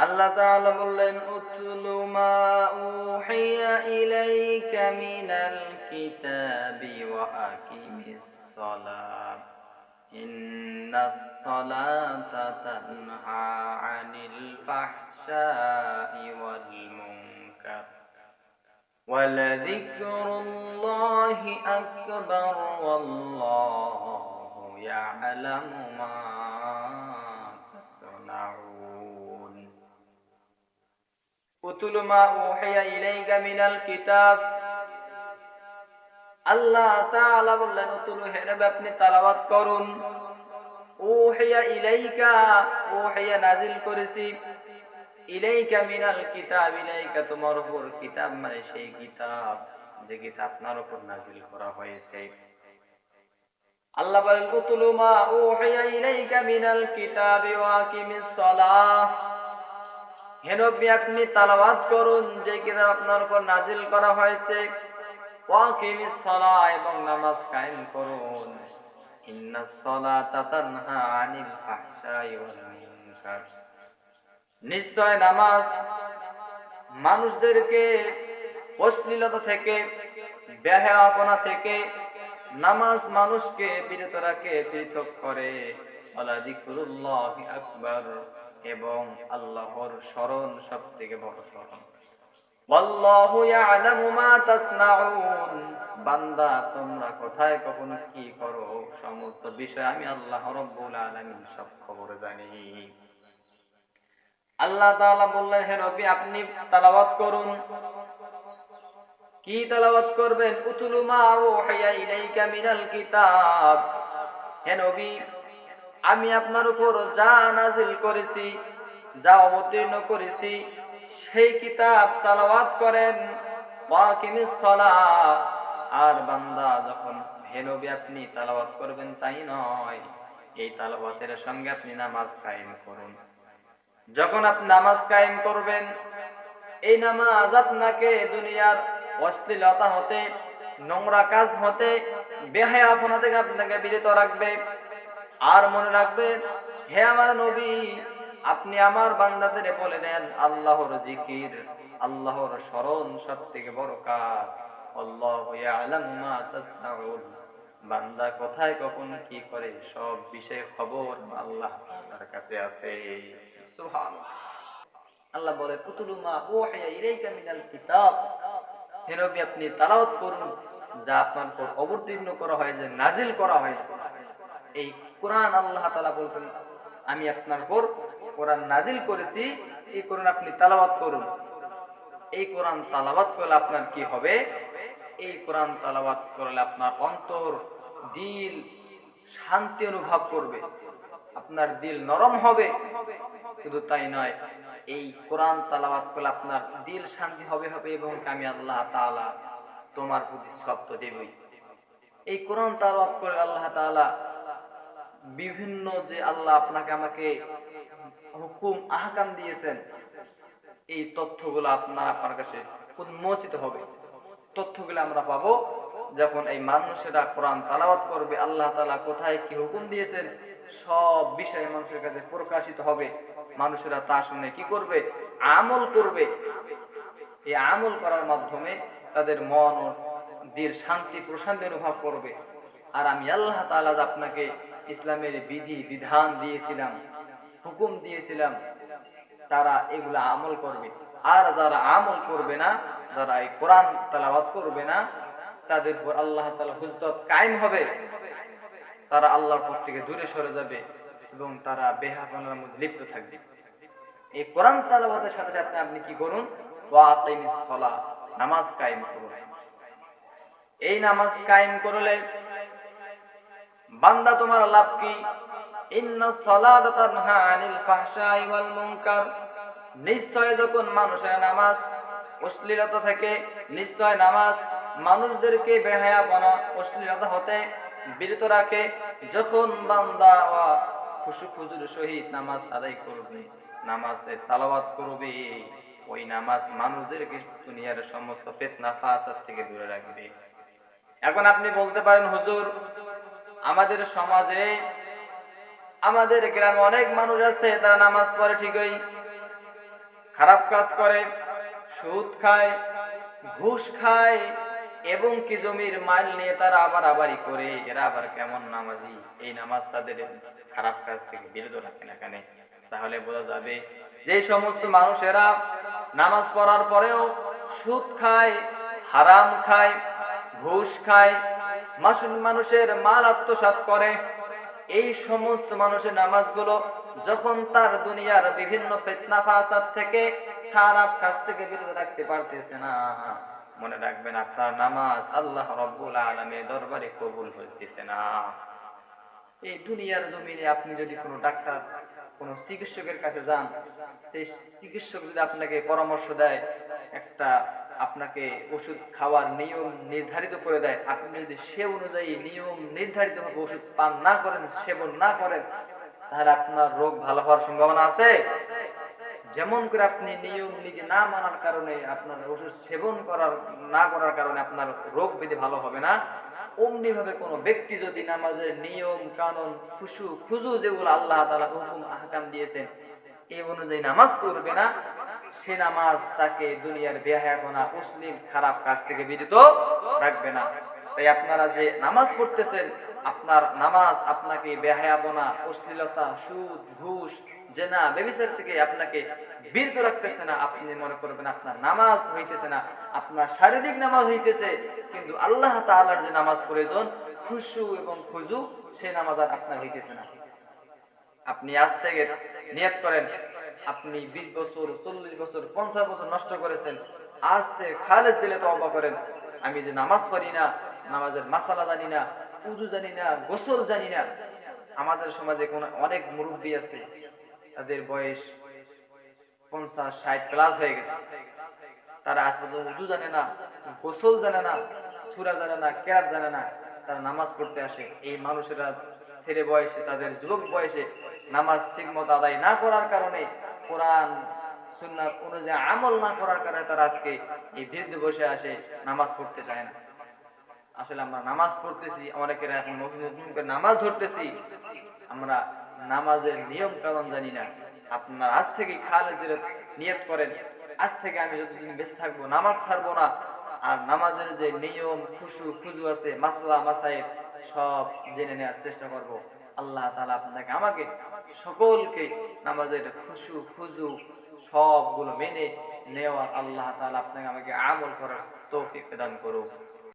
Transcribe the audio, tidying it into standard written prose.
আল্লাহ তাআলা বললেন উতলু মা উহিয়া ইলাইকা মিনাল কিতাবি ওয়া আকিমিস সালাত ইন্নাস সালাতা তানহা আনিল ফাহশাই ওয়াল মুনকার ওয়ালাযিকরুল্লাহি আকবার ওয়াল্লাহু ইয়া'লামু মা তাসনাউন। উতুলু মা উহিয়া ইলাইকা মিনাল কিতাব, আল্লাহ তাআলা বললেন উতুলু, হে নবী আপনি তেলাওয়াত করুন। উহিয়া ইলাইকা, উহিয়া নাজিল করেছি, ইলাইকা মিনাল কিতাব, ইলাইকা তোমার উপর, কিতাব মানে সেই কিতাব যে কিতাব আপনার উপর নাজিল করা হয়েছে। আল্লাহ বলেন উতুলু মা উহিয়া ইলাইকা মিনাল কিতাবি ওয়া আকিমিস সালাহ, হে নবী আপনি তেলাওয়াত করুন যে কিতাব আপনার উপর নাজিল করা হয়েছে। ওয়া আকিমিস সালাহ, এবং নামাজ কায়েম করুন। ইন্নাস সালাতা তানহা আনিল ফাহশাই ওয়াল মুনকার, নিশ্চয় নামাজ মানুষদেরকে অশ্লীলতা থেকে, বেহায়াপনা থেকে, নামাজ মানুষকে বিরত রাখে, পৃথক করে। ওয়ালা যিকরুল্লাহি আকবার, এবং আল্লাহর স্মরণ সবথেকে বড় স্মরণ। ওয়াল্লাহু ইয়া'লামু মা তাসনাউন, বান্দা তোমরা কোথায় কখন কি করো সমস্ত বিষয় আমি আল্লাহ রাব্বুল আলামিন সব খবর জানি। আল্লাহ তাআলা বললেন হে নবী আপনি তেলাওয়াত করুন। কি তেলাওয়াত করবেন? উতুলু মা উহিয়া ইলাইকা মিনাল কিতাব, হে নবী আমি আপনার উপর যা নাজিল করেছি, যা অবতীর্ণ করেছি সেই কিতাব তেলাওয়াত করেন। ওয়া আকিমিস সালাহ, আর বান্দা যখন হে নবী আপনি তেলাওয়াত করবেন তাই নয়, এই তেলাওয়াতের সঙ্গে আপনি নামাজ কায়েম করুন। যখন আপনি নামাজ কায়েম করবেন, এই নামাজ আপনাকে দুনিয়ার অশ্লীলতা হতে, নোংরা কাজ হতে, বেহায়াপনা থেকে আপনাকে বিরত রাখবে। আর মনে রাখবেন হে আমার নবী আপনি আমার বান্দাদের বলে দেন আল্লাহর জিকির, আল্লাহর স্মরণ সবথেকে বড় কাজ। আল্লাহু ইয়া'লামু মা তাসনাউন, বান্দা কোথায় কখন কি করে সব বিষয়ে খবর আল্লাহ তার কাছে আছে। সুবহানাল্লাহ। আল্লাহ বলে উতুলু মা উহিয়া ইলাইকা মিনাল কিতাব, হে নবী আপনি তেলাওয়াত করুন যা আপনার উপর অবতীর্ণ করা হয়েছে, নাজিল করা হয়েছে। এই কোরআন আল্লাহ তাআলা বলেন আমি আপনার উপর কোরআন নাজিল করেছি, এই কোরআন আপনি তেলাওয়াত করুন। এই কোরআন তেলাওয়াত করলে আপনার কি হবে? এই কোরআন তেলাওয়াত করলে আপনার অন্তর, দিল শান্তি অনুভব করবে, আপনার দিল নরম হবে। শুধু তাই নয়, এই কোরআন তেলাওয়াত করলে আপনার দিল শান্তি হবে এবং আমি আল্লাহ তাআলা তোমার প্রতি সত্য দেবই। এই কোরআন তেলাওয়াত করে আল্লাহ তাআলা বিভিন্ন যে আল্লাহ আপনাকে আমাকে হুকুম আহকাম দিয়েছেন, এই তথ্যগুলো আপনার কাছে উন্মোচিত হবে। তথ্যগুলো আমরা পাবো যখন এই মানুষেরা কোরআন তেলাওয়াত করবে। আল্লাহ তাআলা কোথায় কি হুকুম দিয়েছেন সব বিষয় মানুষের কাছে প্রকাশিত হবে। মানুষেরা তা শুনে কি করবে? আমল করবে। এই আমল করার মাধ্যমে তাদের মন ও দিল শান্তি প্রশান্তি অনুভব করবে। আর আমি আল্লাহ তাআলা আপনাকে ইসলামের বিধি বিধান দিয়েছিলাম, হুকুম দিয়েছিলাম, তারা এগুলা আমল করবে। আর যারা আমল করবে না, যারা এই কোরআন তেলাওয়াত করবে না, তাদের উপর আল্লাহ তাআলা হুজ্জত কায়েম হবে। তারা আল্লাহর পথ থেকে দূরে সরে যাবে এবং তারা বেহায়াপনার মধ্যে লিপ্ত থাকবে। এই কোরআন তেলাওয়াতের সাথে সাথে আপনি কি করুন? ওয়া আকিমিস সালাহ, নামাজ কায়েম করুন। এই নামাজ কায়েম করলে বান্দা তোমার লাভ কি? ইন্নাস সালাতা তানহা আনিল ফাহশাই ওয়াল মুনকার, নিশ্চয় যখন মানুষের নামাজ অশ্লীলতা থেকে, নিশ্চয় নামাজ মানুষদেরকে বেহায়াপনা অশ্লীলতা হতে বিরত রাখে। যখন বান্দা খুশু খুজুর সহিত নামাজ আদায় করবে, নামাজের তেলাওয়াত করবে, ওই নামাজ মানুষদেরকে দুনিয়ার সমস্ত ফিতনা ফাসাদ থেকে দূরে রাখবে। এখন আপনি বলতে পারেন হুজুর আমাদের সমাজে, আমাদের গ্রামে অনেক মানুষ আছে তারা নামাজ পড়ে ঠিকই, খারাপ কাজ করে, সুদ খায়, ঘুষ খায়, এবং কি জমির মাল নিয়ে তারা আবার আবারই করে, এরা আবার কেমন নামাজি? এই নামাজ তাদের খারাপ কাজ থেকে বিরত রাখে না কেন? তাহলে বোঝা যাবে যে সমস্ত মানুষেরা নামাজ পড়ার পরেও সুদ খায়, হারাম খায়, ঘুষ খায়, মানুষের মাল আত্মসাৎ করে, এই সমস্ত মানুষের নামাজগুলো যখন তার দুনিয়ার বিভিন্ন ফিতনা ফাসাদ থেকে, খারাপ কাজ থেকে বিরত রাখতে পারতেছে না, মনে রাখবেন আপনার নামাজ আল্লাহ রাব্বুল আলামিনের দরবারে কবুল হইতেছে না। এই দুনিয়ার জমিনে আপনি যদি কোনো ডাক্তার, কোনো চিকিৎসকের কাছে যান, সেই চিকিৎসক যদি আপনাকে পরামর্শ দেয়, একটা আপনাকে ওষুধ খাওয়ার নিয়ম নির্ধারিত করে দেয়, আপনি যদি সে অনুযায়ী নিয়ম নির্ধারিত ভাবে ওষুধ পান না করেন, সেবন না করেন, তাহলে আপনার রোগ ভালো হওয়ার সম্ভাবনা আছে? যেমন করে আপনি নিয়ম নীতি না মানার কারণে, আপনার ওষুধ সেবন না করার কারণে আপনার রোগ ব্যাধি ভালো হবে না, অমনি ভাবে কোন ব্যক্তি যদি নামাজের নিয়ম কানুন, খুশু খুজু যেগুলো আল্লাহ তাআলা হুকুম আহকাম দিয়েছেন এই অনুযায়ী নামাজ পড়বে না, সে নামাজ তাকে দুনিয়ার বেহায়াপনা, অশ্লীল খারাপ কাজ থেকে বিরত রাখবে না। তাই আপনারা যে নামাজ পড়তেছেন, আপনার নামাজ আপনাকে বেহায়াপনা, অশ্লীলতা, সুদ, ঘুষ, জেনা, ব্যভিচার থেকে আপনাকে বিরত রাখতেছে না। আপনি মনে করবেন আপনার নামাজ হইতেছে না, আপনার শারীরিক নামাজ হইতেছে, কিন্তু আল্লাহ তাআলার যে নামাজ প্রয়োজন খুশু এবং খুজু, সেই নামাজ আর আপনার হইতেছে না। আপনি আজ থেকে নিয়ত করেন, আপনি 20 বছর, 40 বছর, 50 বছর নষ্ট করেছেন, আজ থেকে খালেস দিলে তওবা করেন, আমি যে নামাজ পড়ি না, নামাজের মাসালা জানি না, উযু জানি না, গোসল জানি না। আমাদের সমাজে কোন অনেক মুরব্বী আছে, তাদের বয়স 50-60 প্লাস হয়ে গেছে, তারা আজ পর্যন্ত উযু জানে না, গোসল জানে না, সূরা জানে না, কেরাত জানে না, তারা নামাজ পড়তে আসে। এই মানুষেরা ছেলে বয়সে, তাদের যুবক বয়সে নামাজ ঠিকমতো আদায় না করার কারণে, কোরআন সুন্নাত অনুযায়ী আমল না করার কারণে তারা আজকে এই বৃদ্ধ বসে আসে, নামাজ পড়তে চায় না। আসলে আমরা নামাজ পড়তেছি, অনেকের এখন নতুন নতুন করে নামাজ ধরতেছি, আমরা নামাজের নিয়ম কানুন জানি না। আপনার আজ থেকে খালেদ নিয়ত করেন, আজ থেকে আমি যতদিন বেঁচে থাকবো নামাজ ছাড়বো না, আর নামাজের যে নিয়ম খুশু খুজু আছে, মাসলা মাসাইল, সব জেনে নেওয়ার চেষ্টা করব। আল্লাহ তাআলা আপনাকে আমাকে সকলকে নামাজের খুশু খুজু সবগুলো মেনে নেওয়ার, আল্লাহ তাআলা আপনাকে আমাকে আমল করার তৌফিক প্রদান করুন।